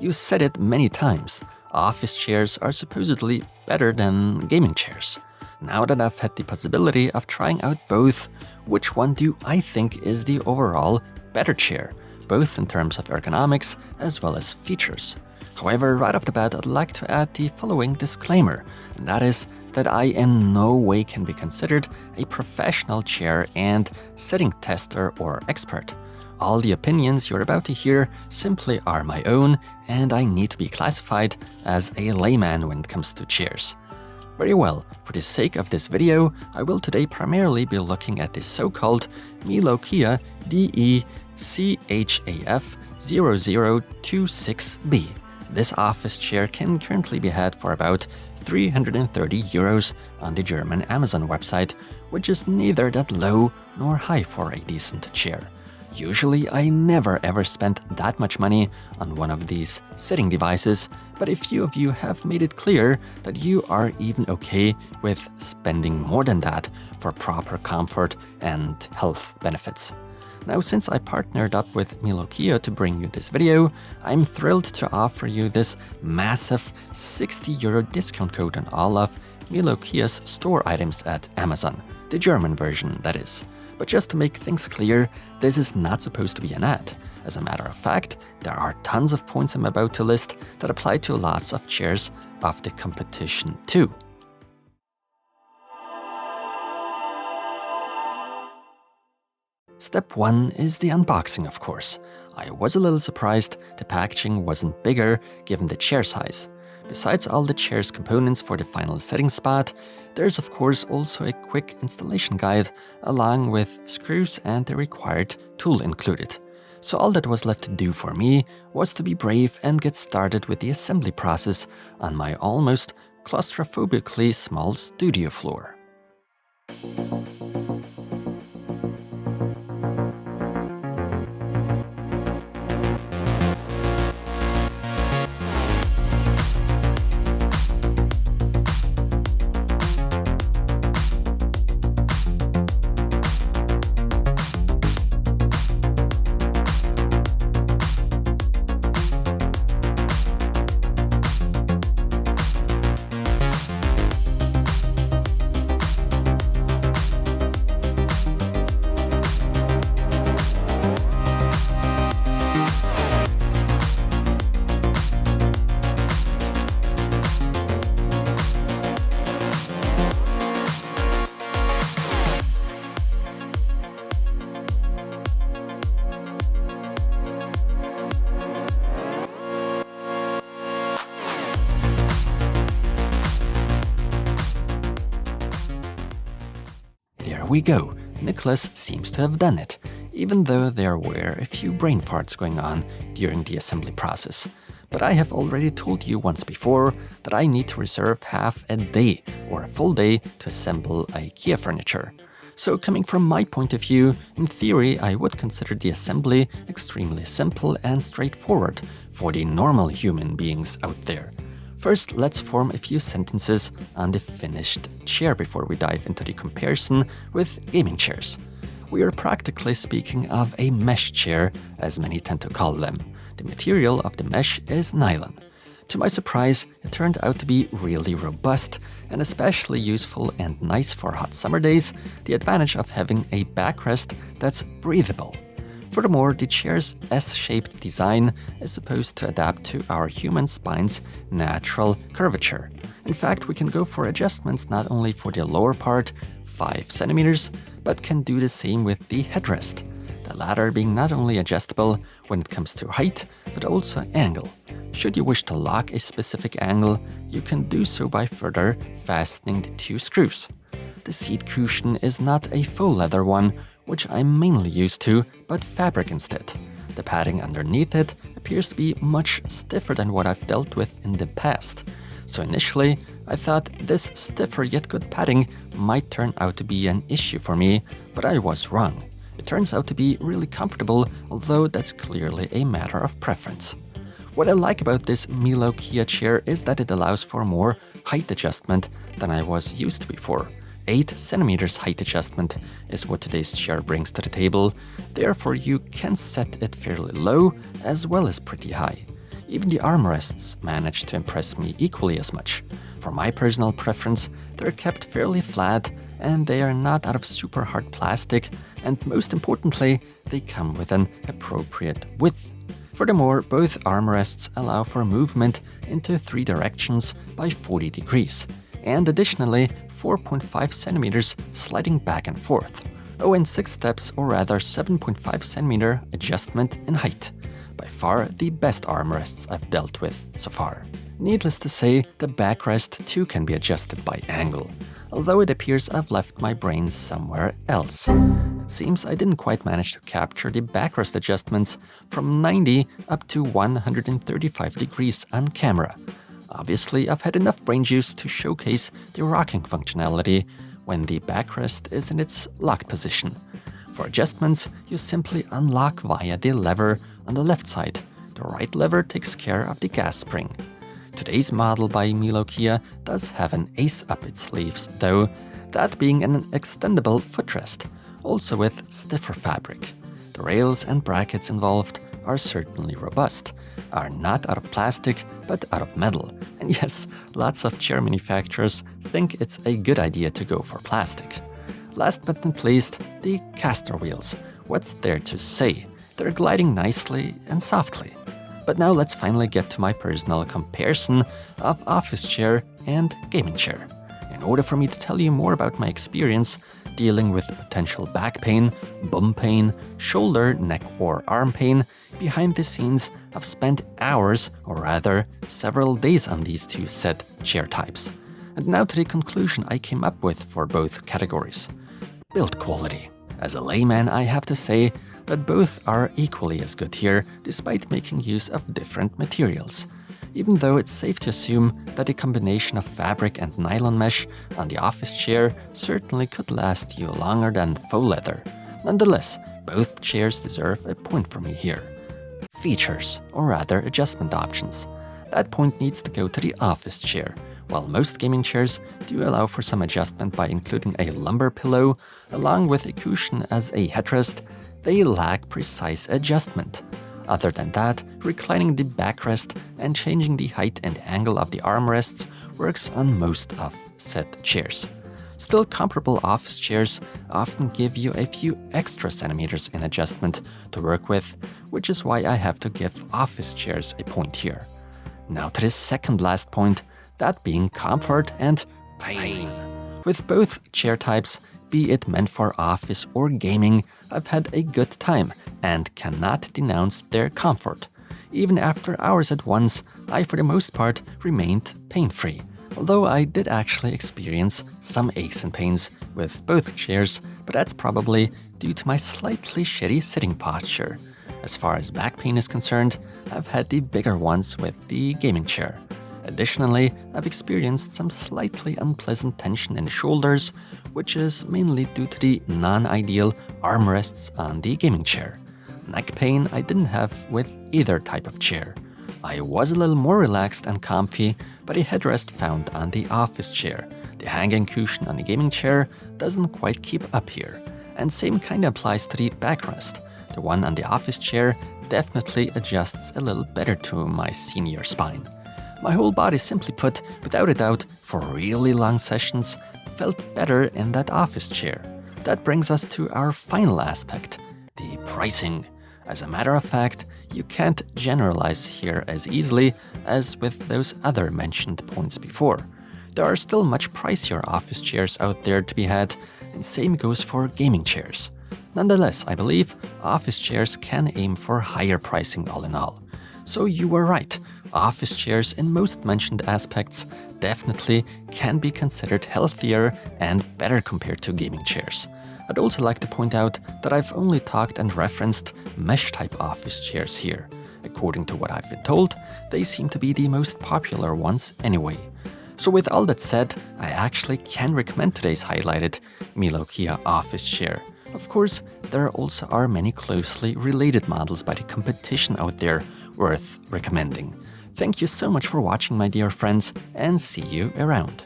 You said it many times, office chairs are supposedly better than gaming chairs. Now that I've had the possibility of trying out both, which one do I think is the overall better chair, both in terms of ergonomics as well as features? However, right off the bat, I'd like to add the following disclaimer, and that is that I in no way can be considered a professional chair and sitting tester or expert. All the opinions you're about to hear simply are my own, and I need to be classified as a layman when it comes to chairs. Very well, for the sake of this video, I will today primarily be looking at the so-called MELOKEA DECHAF0026B. This office chair can currently be had for about 330 euros on the German Amazon website, which is neither that low nor high for a decent chair. Usually, I never ever spent that much money on one of these sitting devices, but a few of you have made it clear that you are even okay with spending more than that for proper comfort and health benefits. Now, since I partnered up with MELOKEA to bring you this video, I'm thrilled to offer you this massive 60 euro discount code on all of MELOKEA's store items at Amazon, the German version that is. But just to make things clear, this is not supposed to be an ad. As a matter of fact, there are tons of points I'm about to list that apply to lots of chairs of the competition too. Step 1 is the unboxing, of course. I was a little surprised the packaging wasn't bigger given the chair size. Besides all the chair's components for the final sitting spot, there's of course also a quick installation guide along with screws and the required tool included. So all that was left to do for me was to be brave and get started with the assembly process on my almost claustrophobically small studio floor. There we go, Nicholas seems to have done it, even though there were a few brain farts going on during the assembly process. But I have already told you once before that I need to reserve half a day or a full day to assemble IKEA furniture. So coming from my point of view, in theory I would consider the assembly extremely simple and straightforward for the normal human beings out there. First, let's form a few sentences on the finished chair before we dive into the comparison with gaming chairs. We are practically speaking of a mesh chair, as many tend to call them. The material of the mesh is nylon. To my surprise, it turned out to be really robust and especially useful and nice for hot summer days, the advantage of having a backrest that's breathable. Furthermore, the chair's S-shaped design is supposed to adapt to our human spine's natural curvature. In fact, we can go for adjustments not only for the lower part, 5 centimeters, but can do the same with the headrest. The latter being not only adjustable when it comes to height, but also angle. Should you wish to lock a specific angle, you can do so by further fastening the 2 screws. The seat cushion is not a faux leather one, which I'm mainly used to, but fabric instead. The padding underneath it appears to be much stiffer than what I've dealt with in the past. So initially, I thought this stiffer yet good padding might turn out to be an issue for me, but I was wrong. It turns out to be really comfortable, although that's clearly a matter of preference. What I like about this MELOKEA chair is that it allows for more height adjustment than I was used to before. 8 centimeters height adjustment is what today's chair brings to the table, therefore you can set it fairly low as well as pretty high. Even the armrests manage to impress me equally as much. For my personal preference, they're kept fairly flat and they are not out of super hard plastic, and most importantly, they come with an appropriate width. Furthermore, both armrests allow for movement into 3 directions by 40 degrees, and additionally 4.5 centimeters sliding back and forth. Oh, and 6 steps, or rather 7.5 centimeter adjustment in height. By far the best armrests I've dealt with so far. Needless to say, the backrest too can be adjusted by angle, although it appears I've left my brain somewhere else. It seems I didn't quite manage to capture the backrest adjustments from 90 up to 135 degrees on camera. Obviously, I've had enough brain juice to showcase the rocking functionality when the backrest is in its locked position. For adjustments, you simply unlock via the lever on the left side. The right lever takes care of the gas spring. Today's model by MELOKEA does have an ace up its sleeves though, that being an extendable footrest, also with stiffer fabric. The rails and brackets involved are certainly robust, are not out of plastic but out of metal. And yes, lots of chair manufacturers think it's a good idea to go for plastic. Last but not least, the caster wheels. What's there to say? They're gliding nicely and softly. But now let's finally get to my personal comparison of office chair and gaming chair. In order for me to tell you more about my experience dealing with potential back pain, bum pain, shoulder, neck or arm pain, behind the scenes I've spent hours, or rather several days on these 2 said chair types. And now to the conclusion I came up with for both categories. Build quality. As a layman, I have to say that both are equally as good here, despite making use of different materials. Even though it's safe to assume that a combination of fabric and nylon mesh on the office chair certainly could last you longer than faux leather. Nonetheless, both chairs deserve a point from me here. Features, or rather adjustment options. That point needs to go to the office chair. While most gaming chairs do allow for some adjustment by including a lumbar pillow, along with a cushion as a headrest, they lack precise adjustment. Other than that, reclining the backrest and changing the height and angle of the armrests works on most of said chairs. Still, comparable office chairs often give you a few extra centimeters in adjustment to work with, which is why I have to give office chairs a point here. Now to this second last point, that being comfort and pain. With both chair types, be it meant for office or gaming, I've had a good time and cannot denounce their comfort. Even after hours at once, I for the most part remained pain-free, although I did actually experience some aches and pains with both chairs, but that's probably due to my slightly shitty sitting posture. As far as back pain is concerned, I've had the bigger ones with the gaming chair. Additionally, I've experienced some slightly unpleasant tension in the shoulders, which is mainly due to the non-ideal armrests on the gaming chair. Neck pain I didn't have with either type of chair. I was a little more relaxed and comfy by the headrest found on the office chair. The hanging cushion on the gaming chair doesn't quite keep up here. And same kind of applies to the backrest. The one on the office chair definitely adjusts a little better to my senior spine. My whole body, simply put, without a doubt, for really long sessions, felt better in that office chair. That brings us to our final aspect, the pricing. As a matter of fact, you can't generalize here as easily as with those other mentioned points before. There are still much pricier office chairs out there to be had, and same goes for gaming chairs. Nonetheless, I believe office chairs can aim for higher pricing all in all. So you were right. Office chairs in most mentioned aspects definitely can be considered healthier and better compared to gaming chairs. I'd also like to point out that I've only talked and referenced mesh-type office chairs here. According to what I've been told, they seem to be the most popular ones anyway. So with all that said, I actually can recommend today's highlighted MELOKEA office chair. Of course, there also are many closely related models by the competition out there worth recommending. Thank you so much for watching, my dear friends, and see you around.